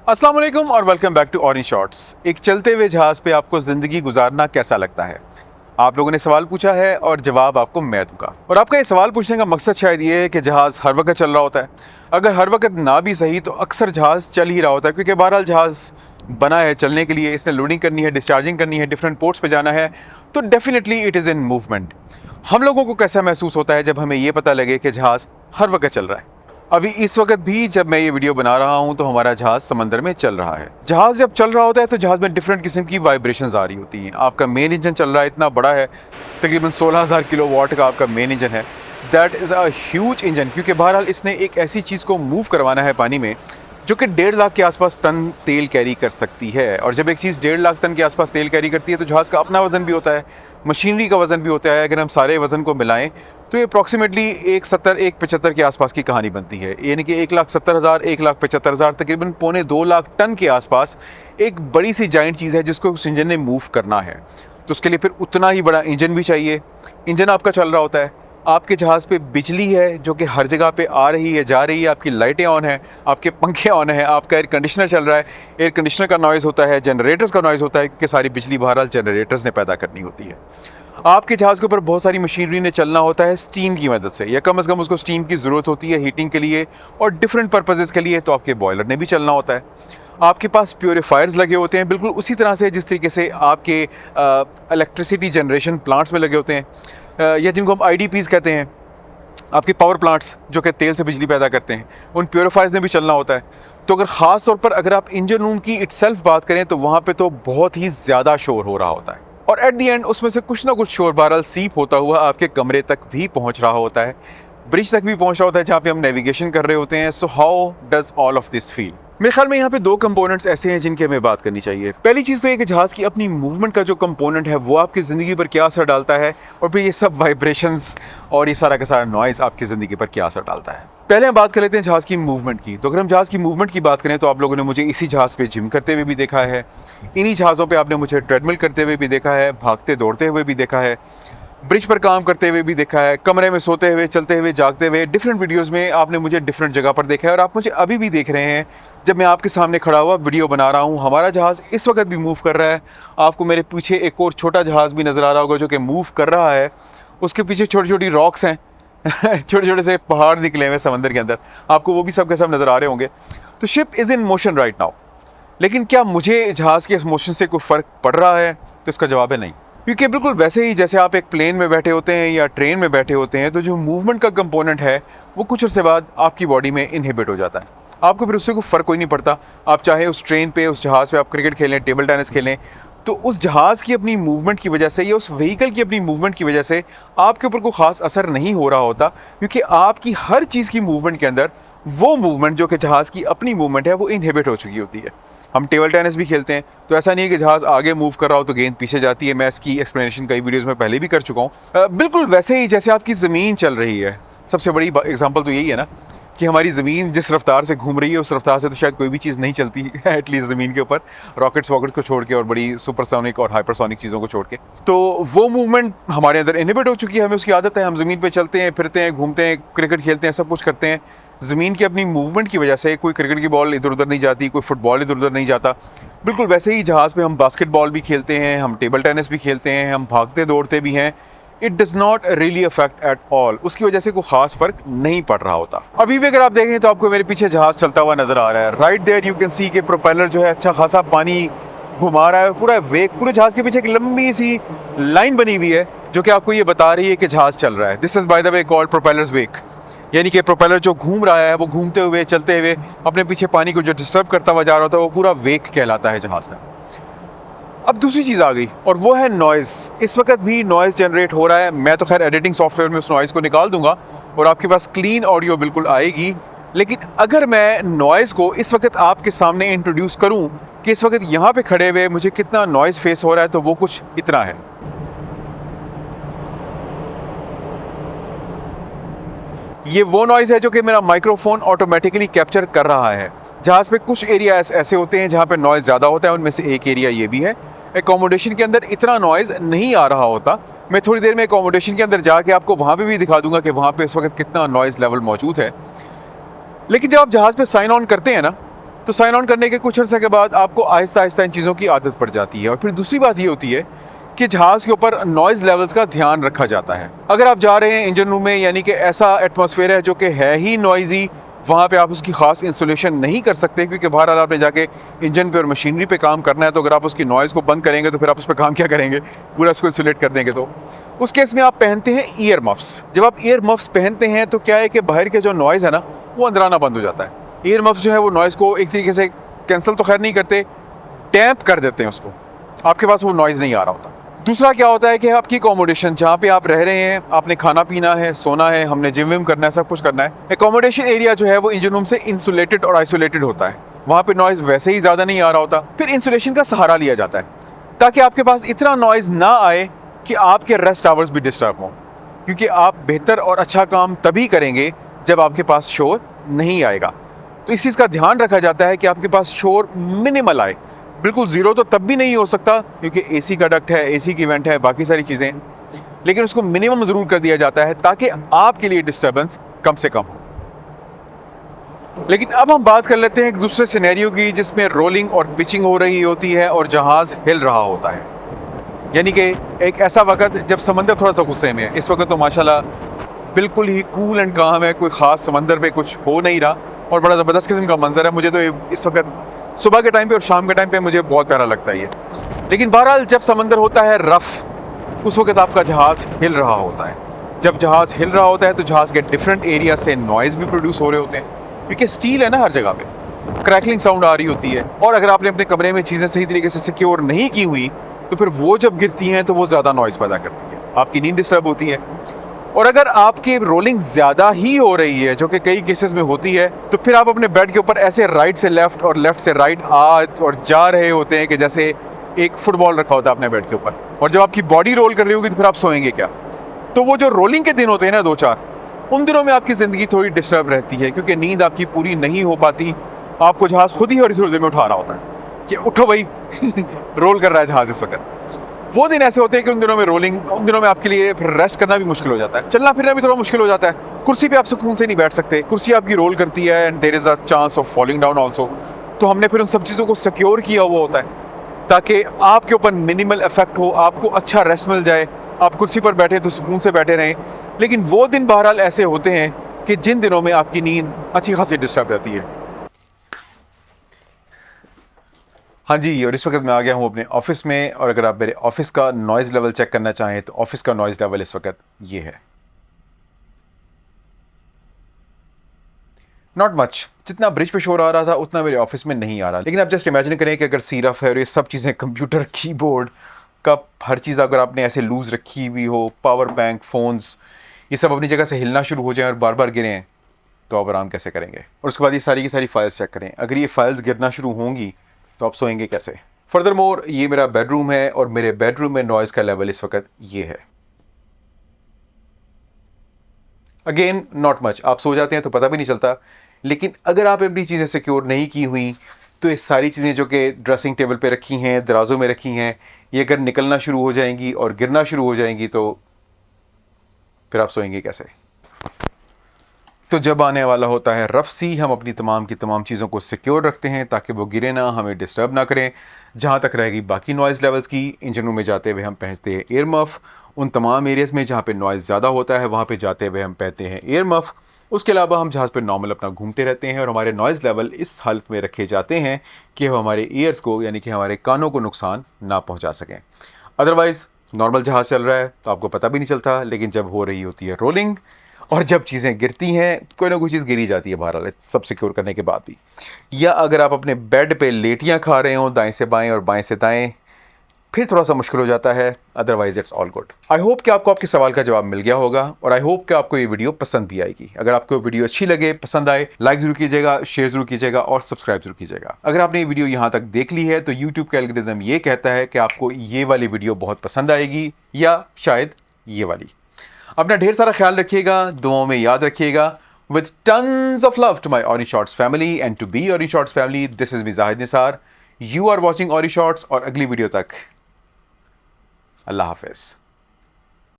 अस्सलाम वालेकुम और welcome back to orange shorts. एक चलते हुए जहाज़ पे आपको ज़िंदगी गुजारना कैसा लगता है? आप लोगों ने सवाल पूछा है और जवाब आपको मैं दूंगा। और आपका ये सवाल पूछने का मकसद शायद ये है कि जहाज़ हर वक्त चल रहा होता है। अगर हर वक्त ना भी सही तो अक्सर जहाज़ चल ही रहा होता है, क्योंकि बहरहाल जहाज़ बना है चलने के लिए, इसने लोडिंग करनी है, डिस्चार्जिंग करनी है, डिफरेंट पोर्ट्स पे जाना है, तो definitely it is in movement. हम लोगों को कैसा महसूस होता है जब हमें ये पता लगे कि जहाज़ हर वक्त चल रहा है? अभी इस वक्त भी जब मैं ये वीडियो बना रहा हूँ तो हमारा जहाज़ समंदर में चल रहा है। जहाज़ जब चल रहा होता है तो जहाज़ में डिफरेंट किस्म की वाइब्रेशंस आ रही होती हैं। आपका मेन इंजन चल रहा है, इतना बड़ा है, तकरीबन 16,000 किलोवाट का आपका मेन इंजन है। That is a huge engine, क्योंकि बहरहाल इसने एक ऐसी चीज़ को मूव करवाना है पानी में जो कि 1.5 लाख के आसपास टन तेल कैरी कर सकती है। और जब एक चीज़ 1.5 लाख टन के आसपास तेल कैरी करती है तो जहाज़ का अपना वज़न भी होता है, मशीनरी का वज़न भी होता है। अगर हम सारे वज़न को मिलाएं तो ये अप्रॉक्सीमेटली 170-175 के आसपास की कहानी बनती है। यानी कि 1,70,000 1,75,000 तकरीबन 1.25 लाख टन के आसपास एक बड़ी सी जाइंट चीज़ है जिसको उस इंजन ने मूव करना है। तो उसके लिए फिर उतना ही बड़ा इंजन भी चाहिए। इंजन आपका चल रहा होता है, आपके जहाज़ पे बिजली है जो कि हर जगह पे आ रही है, जा रही है, आपकी लाइटें ऑन हैं, आपके पंखे ऑन हैं, आपका एयर कंडीशनर चल रहा है। एयर कंडीशनर का नॉइज़ होता है, जनरेटर्स का नॉइज़ होता है, क्योंकि सारी बिजली बहरहाल जनरेटर्स ने पैदा करनी होती है। आपके जहाज़ के ऊपर बहुत सारी मशीनरी ने चलना होता है स्टीम की मदद से, या कम से कम उसको स्टीम की ज़रूरत होती है हीटिंग के लिए और डिफरेंट पर्पसेस के लिए। तो आपके बॉयलर ने भी चलना होता है। आपके पास प्योरीफायर्स लगे होते हैं, बिल्कुल उसी तरह से जिस तरीके से आपके इलेक्ट्रिसिटी जनरेशन प्लांट्स में लगे होते हैं, या जिनको हम IDPs कहते हैं, आपके पावर प्लांट्स जो कि तेल से बिजली पैदा करते हैं, उन प्योरीफायर्स ने भी चलना होता है। तो अगर ख़ास तौर पर अगर आप इंजन रूम की इटसेल्फ बात करें तो वहाँ पे तो बहुत ही ज़्यादा शोर हो रहा होता है, और एट दी एंड उसमें से कुछ ना कुछ शोर बहरहाल सीप होता हुआ आपके कमरे तक भी पहुँच रहा होता है, ब्रिज तक भी पहुँच रहा होता है जहाँ पे हम नेविगेशन कर रहे होते हैं। So how does all of this feel? मेरे ख्याल में यहाँ पे 2 कंपोनेंट्स ऐसे हैं जिनकी हमें बात करनी चाहिए। पहली चीज़ तो ये कि जहाज़ की अपनी मूवमेंट का जो कंपोनेंट है वो आपकी ज़िंदगी पर क्या असर डालता है, और फिर ये सब वाइब्रेशंस और ये सारा का सारा नॉइज़ आपकी ज़िंदगी पर क्या असर डालता है। पहले हम बात कर लेते हैं जहाज़ की मूवमेंट की। तो अगर हम जहाज़ की मूवमेंट की बात करें तो आप लोगों ने मुझे इसी जहाज़ पे जिम करते हुए भी देखा है, इन्हीं जहाज़ों पे आपने मुझे ट्रेडमिल करते हुए भी देखा है, भागते दौड़ते हुए भी देखा है, ब्रिज पर काम करते हुए भी देखा है, कमरे में सोते हुए, चलते हुए, जागते हुए, डिफरेंट वीडियोस में आपने मुझे डिफरेंट जगह पर देखा है, और आप मुझे अभी भी देख रहे हैं जब मैं आपके सामने खड़ा हुआ वीडियो बना रहा हूँ। हमारा जहाज़ इस वक्त भी मूव कर रहा है। आपको मेरे पीछे एक और छोटा जहाज़ भी नज़र आ रहा होगा जो कि मूव कर रहा है। उसके पीछे छोटी छोटी रॉक्स हैं छोटे छोटे से पहाड़ निकले हुए समंदर के अंदर, आपको वो भी सब के सब नज़र आ रहे होंगे। तो ship is in motion right now. लेकिन क्या मुझे जहाज़ के इस मोशन से कोई फ़र्क पड़ रहा है? तो इसका जवाब है नहीं, क्योंकि बिल्कुल वैसे ही जैसे आप एक प्लेन में बैठे होते हैं या ट्रेन में बैठे होते हैं तो जो मूवमेंट का कंपोनेंट है वो कुछ अर्से बाद आपकी बॉडी में इनहिबिट हो जाता है। आपको फिर उससे कोई फ़र्क कोई नहीं पड़ता। आप चाहे उस ट्रेन पे, उस जहाज़ पे आप क्रिकेट खेलें, टेबल टेनिस खेलें, तो उस जहाज़ की अपनी मूवमेंट की वजह से या उस व्हीकल की अपनी मूवमेंट की वजह से आपके ऊपर कोई ख़ास असर नहीं हो रहा होता, क्योंकि आपकी हर चीज़ की मूवमेंट के अंदर वो मूवमेंट जो कि जहाज़ की अपनी मूवमेंट है वो इनहिबिट हो चुकी होती है। हम टेबल टेनिस भी खेलते हैं तो ऐसा नहीं है कि जहाज़ आगे मूव कर रहा हो तो गेंद पीछे जाती है। मैं इसकी एक्सप्लेनेशन कई वीडियोस में पहले भी कर चुका हूँ। बिल्कुल वैसे ही जैसे आपकी ज़मीन चल रही है। सबसे बड़ी एग्जांपल तो यही है ना कि हमारी ज़मीन जिस रफ्तार से घूम रही है उस रफ्तार से तो शायद कोई भी चीज़ नहीं चलती है, एटलीस्ट ज़मीन के ऊपर, रॉकेट्स वॉकेट्स को छोड़ के और बड़ी सुपरसोनिक और हाइपरसोनिक चीज़ों को छोड़ के। तो वो मूवमेंट हमारे अंदर इनहिबिट हो चुकी है, हमें उसकी आदत है। हम ज़मीन पर चलते हैं, फिरते हैं, घूमते हैं, क्रिकेट खेलते हैं, सब कुछ करते हैं। ज़मीन की अपनी मूवमेंट की वजह से कोई क्रिकेट की बॉल इधर उधर नहीं जाती, कोई फुटबॉल इधर उधर नहीं जाता। बिल्कुल वैसे ही जहाज़ पे हम बास्केटबॉल भी खेलते हैं, हम टेबल टेनिस भी खेलते हैं, हम भागते दौड़ते भी हैं। It does not really affect at all. उसकी वजह से कोई ख़ास फ़र्क नहीं पड़ रहा होता। अभी भी अगर आप देखें तो आपको मेरे पीछे जहाज़ चलता हुआ नज़र आ रहा है। Right there you can see कि प्रोपेलर जो है अच्छा खासा पानी घुमा रहा है। पूरा वेग, पूरे जहाज़ के पीछे एक लंबी सी लाइन बनी हुई है जो कि आपको ये बता रही है कि जहाज़ चल रहा है। This is by the way called propellers वेग, यानी कि प्रोपेलर जो घूम रहा है वो घूमते हुए, चलते हुए अपने पीछे पानी को जो डिस्टर्ब करता हुआ जा रहा होता है वो पूरा वेग कहलाता है जहाज़ का। अब दूसरी चीज़ आ गई और वो है नॉइज़। इस वक्त भी नॉइज़ जनरेट हो रहा है। मैं तो खैर एडिटिंग सॉफ्टवेयर में उस नॉइज़ को निकाल दूंगा और आपके पास क्लीन ऑडियो बिल्कुल आएगी। लेकिन अगर मैं नॉइज़ को इस वक्त आपके सामने इंट्रोड्यूस करूं कि इस वक्त यहाँ पे खड़े हुए मुझे कितना नॉइज़ फेस हो रहा है, तो वो कुछ इतना है। ये वो नॉइज़ है जो कि मेरा माइक्रोफोन ऑटोमेटिकली कैप्चर कर रहा है। जहाज़ पे कुछ एरिया ऐसे होते हैं जहाँ पे नॉइज़ ज़्यादा होता है, उनमें से एक एरिया ये भी है। एकोमोडेशन के अंदर इतना नॉइज़ नहीं आ रहा होता। मैं थोड़ी देर में एकोमोडेशन के अंदर जाके आपको वहाँ पे भी दिखा दूंगा कि वहाँ पे इस वक्त कितना नॉइज़ लेवल मौजूद है। लेकिन जब आप जहाज़ पे साइन ऑन करते हैं ना, तो साइन ऑन करने के कुछ अर्से के बाद आपको आहिस्ता आहिस्ता इन चीज़ों की आदत पड़ जाती है। और फिर दूसरी बात ये होती है कि जहाज़ के ऊपर नॉइज़ लेवल्स का ध्यान रखा जाता है। अगर आप जा रहे हैं इंजन रूम में, यानी कि ऐसा एटमॉस्फेयर है जो कि है ही नॉइज़ी, वहाँ पे आप उसकी ख़ास इंसुलेशन नहीं कर सकते, क्योंकि बहरहाल आपने जाके इंजन पे और मशीनरी पे काम करना है। तो अगर आप उसकी नॉइज़ को बंद करेंगे तो फिर आप उस पर काम क्या करेंगे, पूरा उसको इंसुलेट कर देंगे। तो उस केस में आप पहनते हैं ईयर मफ्स। जब आप ईयर मफ्स पहनते हैं तो क्या है कि बाहर के जो नॉइज़ है ना, वो अंदर आना बंद हो जाता है। ईयर मफ्स जो है वो नॉइज़ को एक तरीके से कैंसिल तो खैर नहीं करते, डैम्प कर देते हैं उसको, आपके पास वो नॉइज़ नहीं आ रहा होता। दूसरा क्या होता है कि आपकी अकोमोडेशन, जहाँ पे आप रह रहे हैं, आपने खाना पीना है, सोना है, हमने जिम विम करना है, सब कुछ करना है, अकोमोडेशन एरिया जो है वो इंजन रूम से इंसुलेटेड और आइसोलेटेड होता है। वहाँ पे नॉइज़ वैसे ही ज़्यादा नहीं आ रहा होता। फिर इंसुलेशन का सहारा लिया जाता है ताकि आपके पास इतना नॉइज़ ना आए कि आपके रेस्ट आवर्स भी डिस्टर्ब हों, क्योंकि आप बेहतर और अच्छा काम तभी करेंगे जब आपके पास शोर नहीं आएगा। तो इस चीज़ का ध्यान रखा जाता है कि आपके पास शोर मिनिमल आए। बिल्कुल ज़ीरो तो तब भी नहीं हो सकता, क्योंकि एसी का डक्ट है, एसी की वेंट है, बाकी सारी चीज़ें, लेकिन उसको मिनिमम ज़रूर कर दिया जाता है ताकि आपके लिए डिस्टर्बेंस कम से कम हो। लेकिन अब हम बात कर लेते हैं एक दूसरे सिनेरियो की, जिसमें रोलिंग और पिचिंग हो रही होती है और जहाज़ हिल रहा होता है। यानी कि एक ऐसा वक्त जब समंदर थोड़ा सा गुस्से में है। इस वक्त तो माशाल्लाह बिल्कुल ही कूल एंड काम है, कोई ख़ास समंदर पे कुछ हो नहीं रहा और बड़ा ज़बरदस्त किस्म का मंजर है। मुझे तो इस वक्त सुबह के टाइम पे और शाम के टाइम पे मुझे बहुत प्यारा लगता है ये। लेकिन बहरहाल जब समंदर होता है रफ़, उस वक्त आपका जहाज़ हिल रहा होता है। जब जहाज़ हिल रहा होता है तो जहाज़ के डिफरेंट एरिया से नॉइज़ भी प्रोड्यूस हो रहे होते हैं, क्योंकि स्टील है ना हर जगह पे, क्रैकलिंग साउंड आ रही होती है। और अगर आपने अपने कमरे में चीज़ें सही तरीके से सिक्योर नहीं की हुई तो फिर वो जब गिरती हैं तो वो ज़्यादा नॉइज़ पैदा करती है, आपकी नींद डिस्टर्ब होती है। और अगर आपकी रोलिंग ज़्यादा ही हो रही है, जो कि कई केसेस में होती है, तो फिर आप अपने बेड के ऊपर ऐसे राइट से लेफ़्ट और लेफ़्ट से राइट आ और जा रहे होते हैं कि जैसे एक फुटबॉल रखा होता है अपने बेड के ऊपर। और जब आपकी बॉडी रोल कर रही होगी तो फिर आप सोएंगे क्या? तो वो जो रोलिंग के दिन होते हैं ना 2-4, उन दिनों में आपकी ज़िंदगी थोड़ी डिस्टर्ब रहती है, क्योंकि नींद आपकी पूरी नहीं हो पाती। आपको जहाज़ खुद ही थोड़ी देर में उठा रहा होता है कि उठो भाई रोल कर रहा है जहाज़ इस वक्त। वो दिन ऐसे होते हैं कि उन दिनों में रोलिंग, उन दिनों में आपके लिए फिर रेस्ट करना भी मुश्किल हो जाता है, चलना फिरना भी थोड़ा मुश्किल हो जाता है। कुर्सी पे आप सुकून से नहीं बैठ सकते, कुर्सी आपकी रोल करती है and there is a chance of falling down also. तो हमने फिर उन सब चीज़ों को सिक्योर किया हुआ होता है ताकि आपके ऊपर मिनिमल इफेक्ट हो, आपको अच्छा रेस्ट मिल जाए, आप कुर्सी पर बैठे तो सुकून से बैठे रहें। लेकिन वो दिन बहरहाल ऐसे होते हैं कि जिन दिनों में आपकी नींद अच्छी खासी डिस्टर्ब रहती है। हाँ जी, और इस वक्त मैं आ गया हूँ अपने ऑफिस में, और अगर आप मेरे ऑफिस का नॉइज़ लेवल चेक करना चाहें तो ऑफिस का नॉइज़ लेवल इस वक्त ये है। नॉट मच, जितना ब्रिज पे शोर आ रहा था उतना मेरे ऑफिस में नहीं आ रहा। लेकिन आप जस्ट इमेजिन करें कि अगर सिरफ है और ये सब चीज़ें, कंप्यूटर, कीबोर्ड, कप, हर चीज़ अगर आपने ऐसे लूज़ रखी हुई हो, पावर बैंक, फ़ोन्स, ये सब अपनी जगह से हिलना शुरू हो जाए और बार बार गिरें, तो आप आराम कैसे करेंगे? और उसके बाद ये सारी की सारी फाइल्स चेक करें, अगर ये फाइल्स गिरना शुरू होंगी तो आप सोएंगे कैसे? फर्दर मोर, ये मेरा बेडरूम है और मेरे बेडरूम में नॉइज़ का लेवल इस वक्त ये है। अगेन नॉट मच, आप सो जाते हैं तो पता भी नहीं चलता। लेकिन अगर आप अपनी चीज़ें सिक्योर नहीं की हुई तो ये सारी चीज़ें जो कि ड्रेसिंग टेबल पे रखी हैं, दराजों में रखी हैं, ये अगर निकलना शुरू हो जाएंगी और गिरना शुरू हो जाएंगी तो फिर आप सोएंगे कैसे? तो जब आने वाला होता है रफ सी, हम अपनी तमाम की तमाम चीज़ों को सिक्योर रखते हैं ताकि वो गिरे ना, हमें डिस्टर्ब ना करें। जहाँ तक रहेगी बाकी नॉइज़ लेवल्स की, इंजन रूम में जाते हुए हम पहनते हैं एयर मफ़। उन तमाम एरियाज़ में जहाँ पे नॉइज़ ज़्यादा होता है वहाँ पे जाते हुए हम पहनते हैं एयर मफ़। उसके अलावा हम जहाज़ पे नॉर्मल अपना घूमते रहते हैं और हमारे नॉइज़ लेवल इस हालत में रखे जाते हैं कि वो हमारे ईयर्स को, यानी कि हमारे कानों को नुकसान ना पहुँचा सकें। अदरवाइज़ नॉर्मल जहाज़ चल रहा है तो आपको पता भी नहीं चलता, लेकिन जब हो रही होती है रोलिंग और जब चीज़ें गिरती हैं, कोई ना कोई चीज़ गिरी जाती है बहरहाल, सब सिक्योर करने के बाद भी। या अगर आप अपने बेड पे लेटियाँ खा रहे हो दाएं से बाएं और बाएं से दाएं, फिर थोड़ा सा मुश्किल हो जाता है, otherwise it's all good. I hope कि आपको आपके सवाल का जवाब मिल गया होगा और आई होप कि आपको ये वीडियो पसंद भी आएगी। अगर आपको वीडियो अच्छी लगे, पसंद आए, लाइक जरूर कीजिएगा, शेयर जरूर कीजिएगा और सब्सक्राइब जरूर कीजिएगा। अगर आपने ये वीडियो यहाँ तक देख ली है तो यूट्यूब का एल्गोरिथम ये कहता है कि आपको ये वाली वीडियो बहुत पसंद आएगी या शायद ये वाली। अपना ढेर सारा ख्याल रखिएगा, दुआओं में याद रखिएगा। With tons of love to my Ori Shorts family and to be Ori Shorts family, this is me Zahid Nisar. You are watching Ori Shorts और अगली वीडियो तक अल्लाह हाफिज़।